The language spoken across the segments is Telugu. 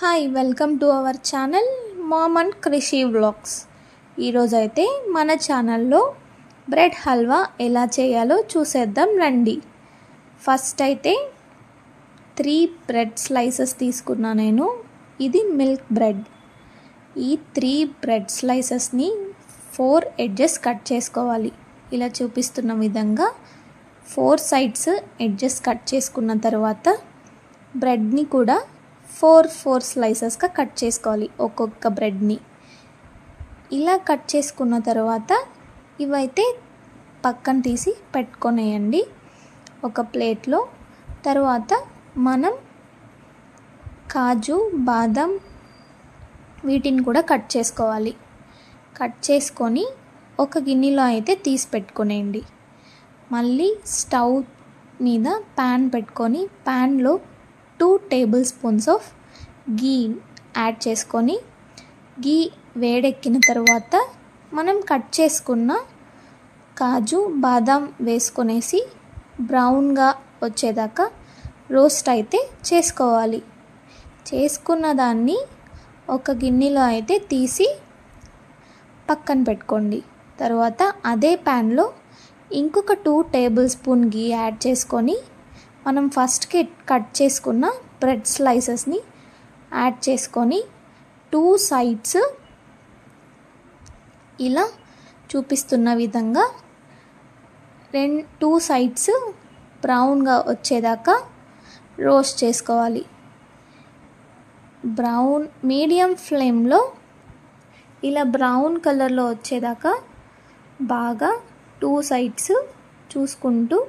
Hi welcome to our channel mom and కృషి వ్లాగ్స్. ఈరోజైతే మన ఛానల్లో బ్రెడ్ హల్వా ఎలా చేయాలో చూసేద్దాం రండి. ఫస్ట్ అయితే 3 బ్రెడ్ స్లైసెస్ తీసుకున్నా నేను. ఇది మిల్క్ బ్రెడ్. ఈ 3 బ్రెడ్ స్లైసెస్ని 4 ఎడ్జెస్ కట్ చేసుకోవాలి. ఇలా చూపిస్తున్న విధంగా 4 సైడ్స్ ఎడ్జెస్ కట్ చేసుకున్న తర్వాత బ్రెడ్ని కూడా 4 స్లైసెస్గా కట్ చేసుకోవాలి ఒక్కొక్క బ్రెడ్ని. ఇలా కట్ చేసుకున్న తర్వాత ఇవైతే పక్కన తీసి పెట్టుకొనేయండి ఒక ప్లేట్లో. తర్వాత మనం కాజు, బాదం వీటిని కూడా కట్ చేసుకోవాలి. కట్ చేసుకొని ఒక గిన్నెలో అయితే తీసి పెట్టుకొనేయండి. మళ్ళీ స్టవ్ మీద ప్యాన్ పెట్టుకొని ప్యాన్లో 2 table spoons of ghee add చేసుకొని, గీ వేడెక్కిన తర్వాత మనం కట్ చేసుకున్న కాజు, బాదం వేసుకొనేసి బ్రౌన్గా వచ్చేదాకా రోస్ట్ అయితే చేసుకోవాలి. చేసుకున్న దాన్ని ఒక గిన్నెలో అయితే తీసి పక్కన పెట్టుకోండి. తర్వాత అదే ప్యాన్లో ఇంకొక 2 టేబుల్ స్పూన్ గీ యాడ్ చేసుకొని మనం ఫస్ట్కి కట్ చేసుకున్న బ్రెడ్ స్లైసెస్ని యాడ్ చేసుకొని 2 సైడ్స్ ఇలా చూపిస్తున్న విధంగా 2 సైడ్స్ బ్రౌన్గా వచ్చేదాకా రోస్ట్ చేసుకోవాలి. బ్రౌన్ మీడియం ఫ్లేమ్లో ఇలా బ్రౌన్ కలర్లో వచ్చేదాకా బాగా 2 సైడ్స్ చూసుకుంటూ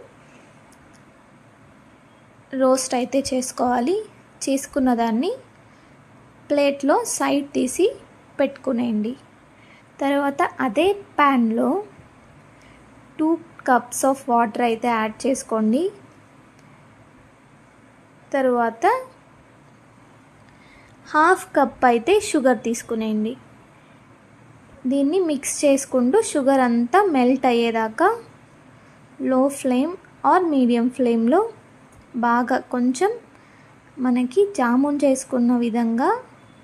రోస్ట్ అయితే చేసుకోవాలి. చేసుకున్న దాన్ని ప్లేట్లో సైడ్ తీసి పెట్టుకునేయండి. తర్వాత అదే ప్యాన్లో 2 కప్స్ ఆఫ్ వాటర్ అయితే యాడ్ చేసుకోండి. తర్వాత 1/2 కప్ అయితే షుగర్ తీసుకునేయండి. దీన్ని మిక్స్ చేసుకుంటూ షుగర్ అంతా మెల్ట్ అయ్యేదాకా లో ఫ్లేమ్ ఆర్ మీడియం ఫ్లేమ్లో బాగా కొంచెం మనకి జామున్ చేసుకున్న విధంగా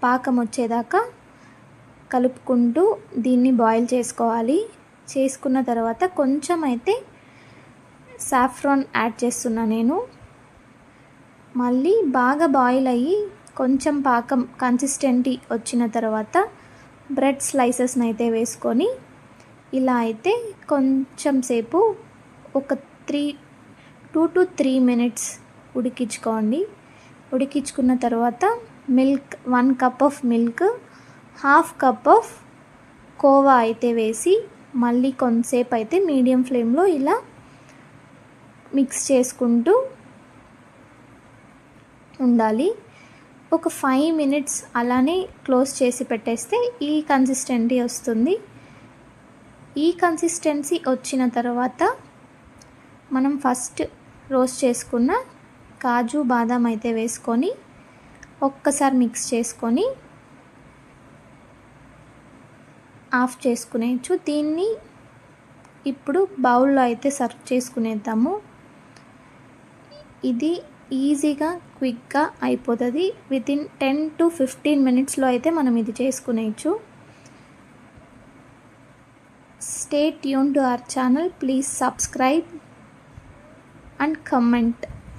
పాకం వచ్చేదాకా కలుపుకుంటూ దీన్ని బాయిల్ చేసుకోవాలి. చేసుకున్న తర్వాత కొంచెం అయితే సాఫ్రాన్ యాడ్ చేస్తున్నా నేను. మళ్ళీ బాగా బాయిల్ అయ్యి కొంచెం పాకం కన్సిస్టెంటీ వచ్చిన తర్వాత బ్రెడ్ స్లైసెస్ని అయితే వేసుకొని ఇలా అయితే కొంచెం సేపు ఒక 2 to 3 మినిట్స్ ఉడికించుకోండి. ఉడికించుకున్న తర్వాత milk 1 cup of milk, 1/2 cup of khoa అయితే వేసి మళ్ళీ కొంతసేపు అయితే మీడియం ఫ్లేమ్లో ఇలా మిక్స్ చేసుకుంటూ ఉండాలి. ఒక 5 మినిట్స్ అలానే క్లోజ్ చేసి పెట్టేస్తే ఈ కన్సిస్టెన్సీ వస్తుంది. ఈ కన్సిస్టెన్సీ వచ్చిన తర్వాత మనం ఫస్ట్ రోస్ట్ చేసుకున్న కాజు, బాదం అయితే వేసుకొని ఒక్కసారి మిక్స్ చేసుకొని ఆఫ్ చేసుకునేయచ్చు. దీన్ని ఇప్పుడు బౌల్లో అయితే సర్వ్ చేసుకునేద్దాము. ఇది ఈజీగా క్విక్గా అయిపోతుంది. వితిన్ 10 to 15 మినిట్స్లో అయితే మనం ఇది చేసుకునేయచ్చు. Stay tune to our channel. Please subscribe and comment.